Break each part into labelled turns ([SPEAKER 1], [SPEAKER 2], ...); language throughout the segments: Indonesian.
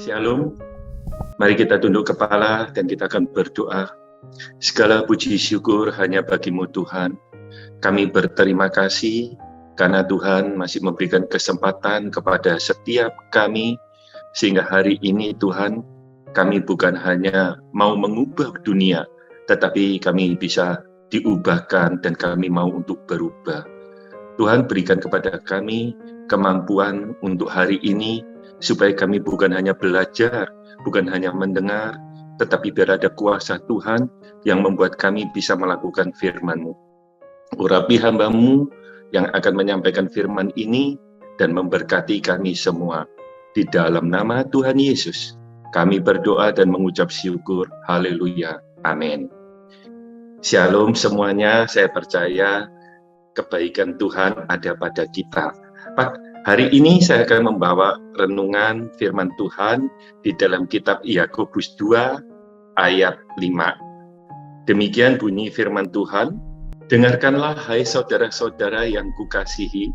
[SPEAKER 1] Shalom, mari kita tunduk kepala dan kita akan berdoa. Segala puji syukur hanya bagi-Mu Tuhan. Kami berterima kasih karena Tuhan masih memberikan kesempatan kepada setiap kami, sehingga hari ini Tuhan, kami bukan hanya mau mengubah dunia, tetapi kami bisa diubahkan dan kami mau untuk berubah. Tuhan berikan kepada kami kemampuan untuk hari ini, supaya kami bukan hanya belajar, bukan hanya mendengar, tetapi biar ada kuasa Tuhan yang membuat kami bisa melakukan firman-Mu. Urapi hamba-Mu yang akan menyampaikan firman ini dan memberkati kami semua. Di dalam nama Tuhan Yesus, kami berdoa dan mengucap syukur. Haleluya. Amin. Shalom semuanya, saya percaya kebaikan Tuhan ada pada kita. Hari ini saya akan membawa renungan firman Tuhan di dalam kitab Yakobus 2 ayat 5. Demikian bunyi firman Tuhan, dengarkanlah hai saudara-saudara yang kukasihi,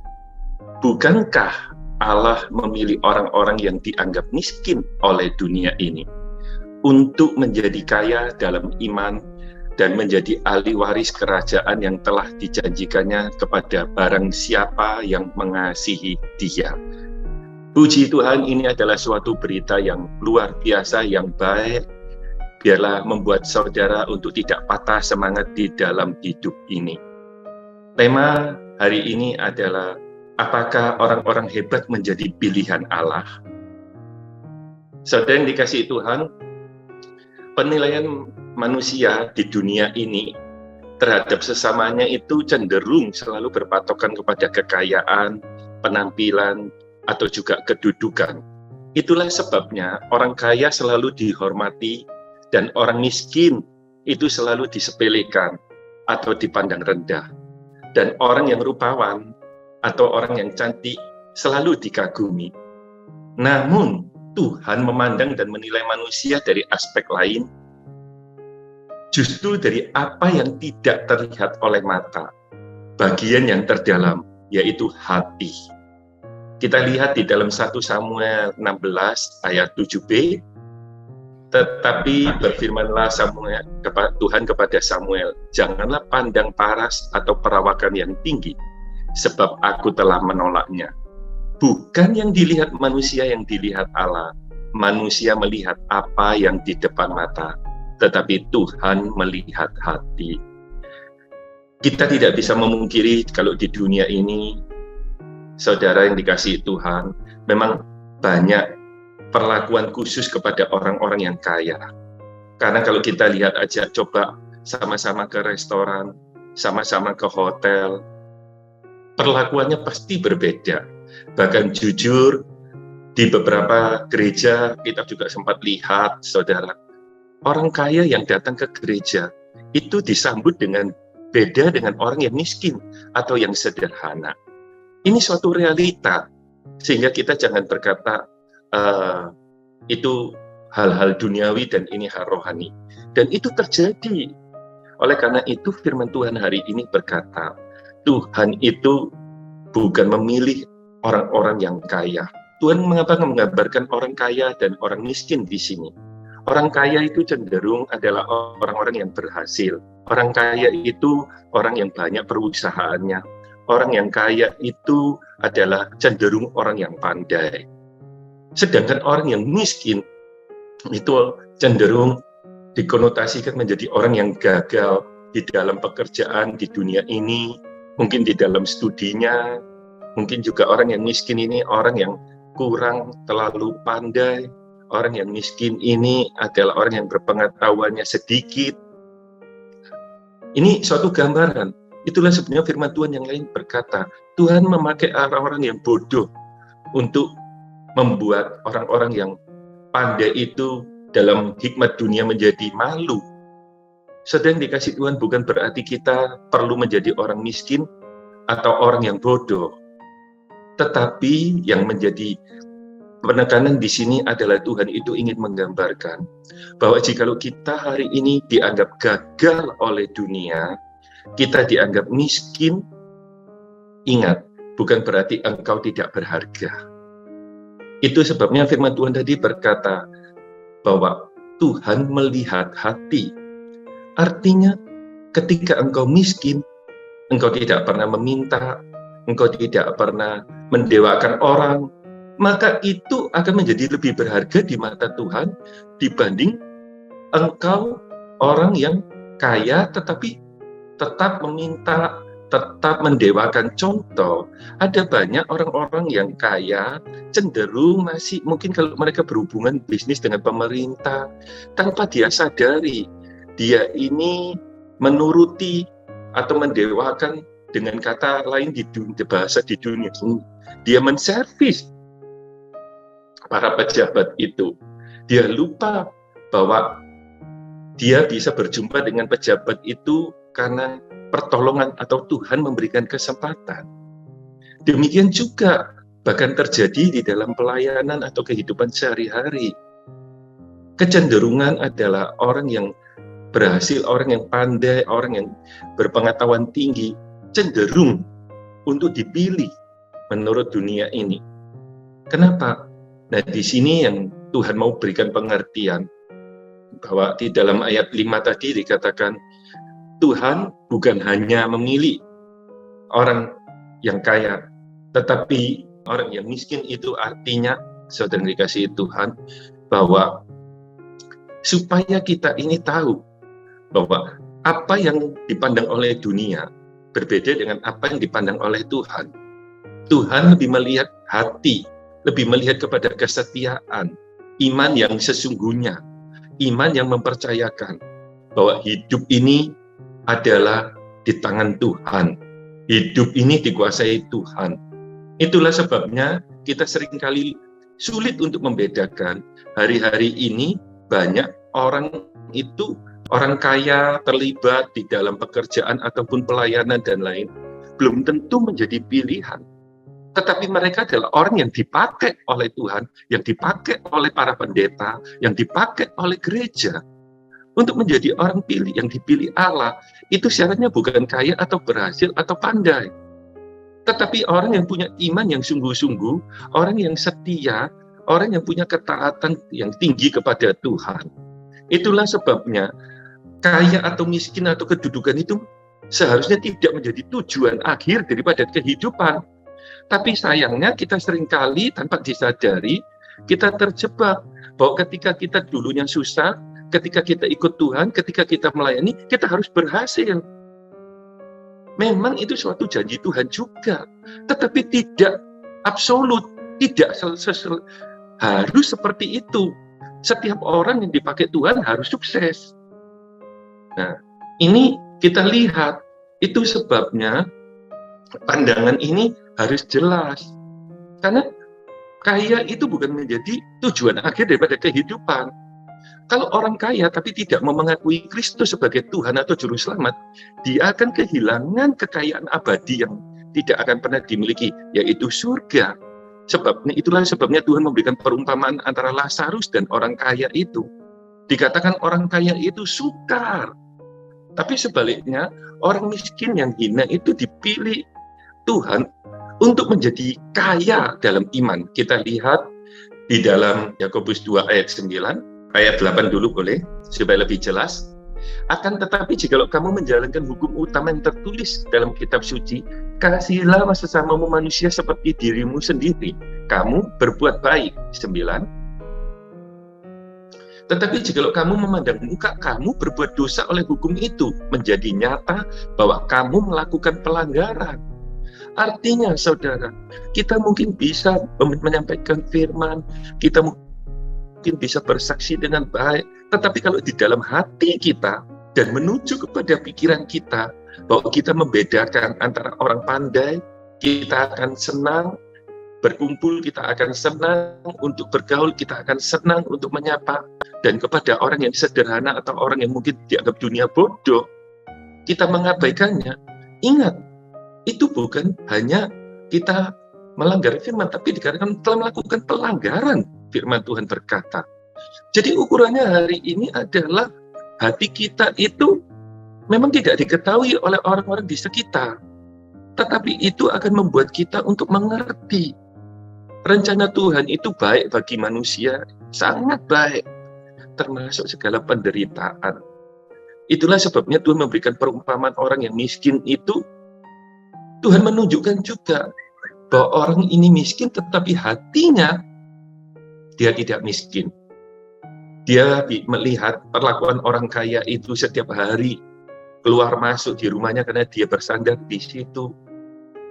[SPEAKER 1] bukankah Allah memilih orang-orang yang dianggap miskin oleh dunia ini untuk menjadi kaya dalam iman dan menjadi ahli waris kerajaan yang telah dijanjikannya kepada barang siapa yang mengasihi Dia. Puji Tuhan, ini adalah suatu berita yang luar biasa, yang baik. Biarlah membuat saudara untuk tidak patah semangat di dalam hidup ini. Tema hari ini adalah, apakah orang-orang hebat menjadi pilihan Allah? Saudara yang dikasihi Tuhan, penilaian manusia di dunia ini terhadap sesamanya itu cenderung selalu berpatokan kepada kekayaan, penampilan, atau juga kedudukan. Itulah sebabnya orang kaya selalu dihormati dan orang miskin itu selalu disepelekan atau dipandang rendah. Dan orang yang rupawan atau orang yang cantik selalu dikagumi. Namun Tuhan memandang dan menilai manusia dari aspek lain, justru dari apa yang tidak terlihat oleh mata, bagian yang terdalam, yaitu hati. Kita lihat di dalam 1 Samuel 16 ayat 7b, tetapi berfirmanlah Tuhan kepada Samuel, janganlah pandang paras atau perawakan yang tinggi, sebab aku telah menolaknya. Bukan yang dilihat manusia yang dilihat Allah, manusia melihat apa yang di depan mata, tetapi Tuhan melihat hati. Kita tidak bisa memungkiri kalau di dunia ini, saudara yang dikasihi Tuhan, memang banyak perlakuan khusus kepada orang-orang yang kaya. Karena kalau kita lihat aja, coba sama-sama ke restoran, sama-sama ke hotel, perlakuannya pasti berbeda. Bahkan jujur, di beberapa gereja kita juga sempat lihat, saudara, orang kaya yang datang ke gereja itu disambut dengan beda dengan orang yang miskin atau yang sederhana. Ini suatu realita, sehingga kita jangan berkata itu hal-hal duniawi dan ini hal rohani. Dan itu terjadi. Oleh karena itu firman Tuhan hari ini berkata, Tuhan itu bukan memilih orang-orang yang kaya. Tuhan menggambarkan orang kaya dan orang miskin di sini. Orang kaya itu cenderung adalah orang-orang yang berhasil. Orang kaya itu orang yang banyak perusahaannya. Orang yang kaya itu adalah cenderung orang yang pandai. Sedangkan orang yang miskin itu cenderung dikonotasikan menjadi orang yang gagal di dalam pekerjaan di dunia ini, mungkin di dalam studinya, mungkin juga orang yang miskin ini orang yang kurang terlalu pandai. Orang yang miskin ini adalah orang yang berpengetahuannya sedikit. Ini suatu gambaran. Itulah sebenarnya firman Tuhan yang lain berkata, Tuhan memakai orang-orang yang bodoh untuk membuat orang-orang yang pandai itu dalam hikmat dunia menjadi malu. Sedang dikasih Tuhan bukan berarti kita perlu menjadi orang miskin atau orang yang bodoh. Tetapi yang menjadi penekanan di sini adalah Tuhan itu ingin menggambarkan bahwa jikalau kita hari ini dianggap gagal oleh dunia, kita dianggap miskin, ingat, bukan berarti engkau tidak berharga. Itu sebabnya firman Tuhan tadi berkata bahwa Tuhan melihat hati. Artinya ketika engkau miskin, engkau tidak pernah meminta, engkau tidak pernah mendewakan orang, maka itu akan menjadi lebih berharga di mata Tuhan dibanding engkau orang yang kaya tetapi tetap meminta, tetap mendewakan. Contoh, ada banyak orang-orang yang kaya cenderung masih mungkin kalau mereka berhubungan bisnis dengan pemerintah, tanpa dia sadari dia ini menuruti atau mendewakan, dengan kata lain di dunia, bahasa di dunia, dia menservis para pejabat itu. Dia lupa bahwa dia bisa berjumpa dengan pejabat itu karena pertolongan atau Tuhan memberikan kesempatan. Demikian juga bahkan terjadi di dalam pelayanan atau kehidupan sehari-hari. Kecenderungan adalah orang yang berhasil, orang yang pandai, orang yang berpengetahuan tinggi, cenderung untuk dipilih menurut dunia ini. Kenapa? Nah, di sini yang Tuhan mau berikan pengertian, bahwa di dalam ayat 5 tadi dikatakan, Tuhan bukan hanya memilih orang yang kaya, tetapi orang yang miskin. Itu artinya, saudara dikasihi Tuhan, bahwa supaya kita ini tahu bahwa apa yang dipandang oleh dunia berbeda dengan apa yang dipandang oleh Tuhan. Tuhan lebih melihat hati, lebih melihat kepada kesetiaan, iman yang sesungguhnya, iman yang mempercayakan bahwa hidup ini adalah di tangan Tuhan. Hidup ini dikuasai Tuhan. Itulah sebabnya kita seringkali sulit untuk membedakan. Hari-hari ini banyak orang itu, orang kaya terlibat di dalam pekerjaan ataupun pelayanan dan lain, belum tentu menjadi pilihan. Tetapi mereka adalah orang yang dipakai oleh Tuhan, yang dipakai oleh para pendeta, yang dipakai oleh gereja untuk menjadi orang pilih, yang dipilih Allah. Itu syaratnya bukan kaya atau berhasil atau pandai, tetapi orang yang punya iman yang sungguh-sungguh, orang yang setia, orang yang punya ketaatan yang tinggi kepada Tuhan. Itulah sebabnya kaya atau miskin atau kedudukan itu seharusnya tidak menjadi tujuan akhir daripada kehidupan. Tapi sayangnya kita seringkali tanpa disadari, kita terjebak bahwa ketika kita dulunya susah, ketika kita ikut Tuhan, ketika kita melayani, kita harus berhasil. Memang itu suatu janji Tuhan juga, tetapi tidak absolut, tidak harus seperti itu. Setiap orang yang dipakai Tuhan harus sukses. Nah, ini kita lihat, itu sebabnya pandangan ini harus jelas. Karena kaya itu bukan menjadi tujuan akhir daripada kehidupan. Kalau orang kaya tapi tidak mau mengakui Kristus sebagai Tuhan atau Juru Selamat, dia akan kehilangan kekayaan abadi yang tidak akan pernah dimiliki, yaitu surga. Itulah sebabnya Tuhan memberikan perumpamaan antara Lazarus dan orang kaya itu. Dikatakan orang kaya itu sukar, tapi sebaliknya orang miskin yang hina itu dipilih Tuhan untuk menjadi kaya dalam iman. Kita lihat di dalam Yakobus 2 ayat 9, ayat 8 dulu boleh, supaya lebih jelas. Akan tetapi jikalau kamu menjalankan hukum utama yang tertulis dalam kitab suci, kasihilah sesamamu manusia seperti dirimu sendiri. Kamu berbuat baik. 9. Tetapi jikalau kamu memandang muka kamu berbuat dosa oleh hukum itu, menjadi nyata bahwa kamu melakukan pelanggaran. Artinya, saudara, kita mungkin bisa menyampaikan firman, kita mungkin bisa bersaksi dengan baik, tetapi kalau di dalam hati kita dan menuju kepada pikiran kita bahwa kita membedakan antara orang pandai, kita akan senang berkumpul, kita akan senang untuk bergaul, kita akan senang untuk menyapa, dan kepada orang yang sederhana atau orang yang mungkin dianggap dunia bodoh, kita mengabaikannya. Ingat, itu bukan hanya kita melanggar firman, tapi dikarenakan telah melakukan pelanggaran. Firman Tuhan berkata. Jadi ukurannya hari ini adalah hati kita itu memang tidak diketahui oleh orang-orang di sekitar, tetapi itu akan membuat kita untuk mengerti Rencana Tuhan itu baik bagi manusia, sangat baik, termasuk segala penderitaan. Itulah sebabnya Tuhan memberikan perumpamaan orang yang miskin itu. Tuhan menunjukkan juga bahwa orang ini miskin tetapi hatinya dia tidak miskin. Dia melihat perlakuan orang kaya itu setiap hari keluar masuk di rumahnya karena dia bersandar di situ.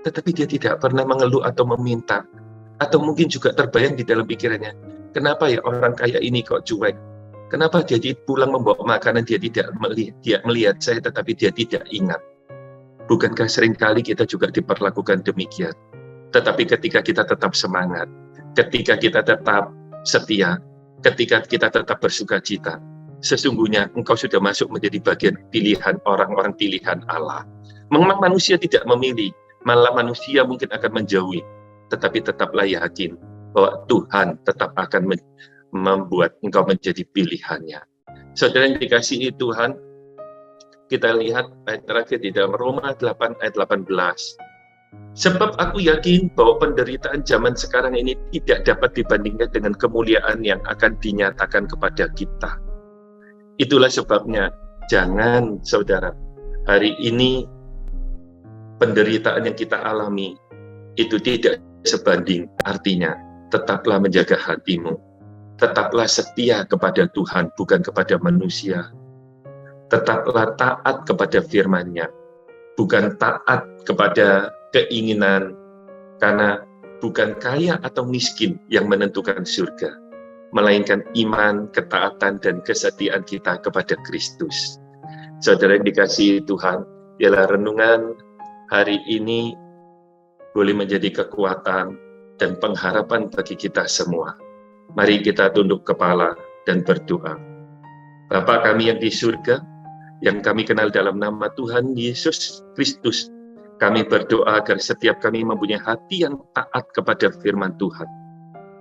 [SPEAKER 1] Tetapi dia tidak pernah mengeluh atau meminta. Atau mungkin juga terbayang di dalam pikirannya, kenapa ya orang kaya ini kok cuek? Kenapa dia pulang membawa makanan, dia tidak melihat saya tetapi dia tidak ingat? Bukankah seringkali kita juga diperlakukan demikian? Tetapi ketika kita tetap semangat, ketika kita tetap setia, ketika kita tetap bersukacita, sesungguhnya engkau sudah masuk menjadi bagian pilihan orang-orang pilihan Allah. Memang manusia tidak memilih, malah manusia mungkin akan menjauhi, tetapi tetaplah yakin bahwa Tuhan tetap akan membuat engkau menjadi pilihannya. Saudara yang dikasihi Tuhan, kita lihat ayat terakhir di dalam Roma 8 ayat 18. Sebab aku yakin bahwa penderitaan zaman sekarang ini tidak dapat dibandingkan dengan kemuliaan yang akan dinyatakan kepada kita. Itulah sebabnya, jangan saudara, hari ini penderitaan yang kita alami itu tidak sebanding, artinya tetaplah menjaga hatimu, tetaplah setia kepada Tuhan, bukan kepada manusia. Tetaplah taat kepada firman-Nya, bukan taat kepada keinginan, karena bukan kaya atau miskin yang menentukan surga, melainkan iman, ketaatan, dan kesetiaan kita kepada Kristus. Saudara yang dikasihi Tuhan, biarlah renungan hari ini boleh menjadi kekuatan dan pengharapan bagi kita semua. Mari kita tunduk kepala dan berdoa. Bapa kami yang di surga, yang kami kenal dalam nama Tuhan Yesus Kristus, kami berdoa agar setiap kami mempunyai hati yang taat kepada firman Tuhan.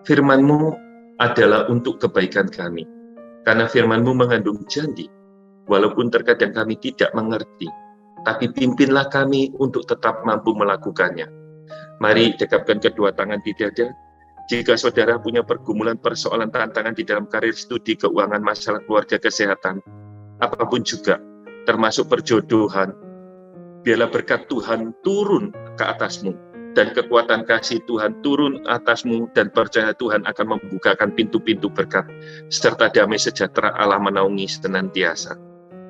[SPEAKER 1] Firman-Mu adalah untuk kebaikan kami, karena firman-Mu mengandung janji, walaupun terkadang kami tidak mengerti, tapi pimpinlah kami untuk tetap mampu melakukannya. Mari dekapkan kedua tangan di dada. Jika saudara punya pergumulan, persoalan, tantangan di dalam karir, studi, keuangan, masalah keluarga, kesehatan, apapun juga, termasuk perjodohan, biarlah berkat Tuhan turun ke atasmu, dan kekuatan kasih Tuhan turun atasmu, dan percaya Tuhan akan membukakan pintu-pintu berkat, serta damai sejahtera Allah menaungi senantiasa.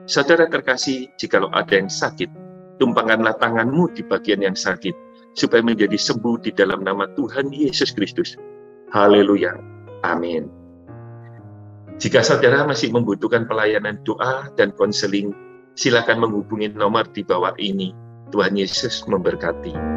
[SPEAKER 1] Saudara terkasih, jikalau ada yang sakit, tumpangkanlah tanganmu di bagian yang sakit, supaya menjadi sembuh di dalam nama Tuhan Yesus Kristus. Haleluya. Amin. Jika saudara masih membutuhkan pelayanan doa dan konseling, silakan menghubungi nomor di bawah ini. Tuhan Yesus memberkati.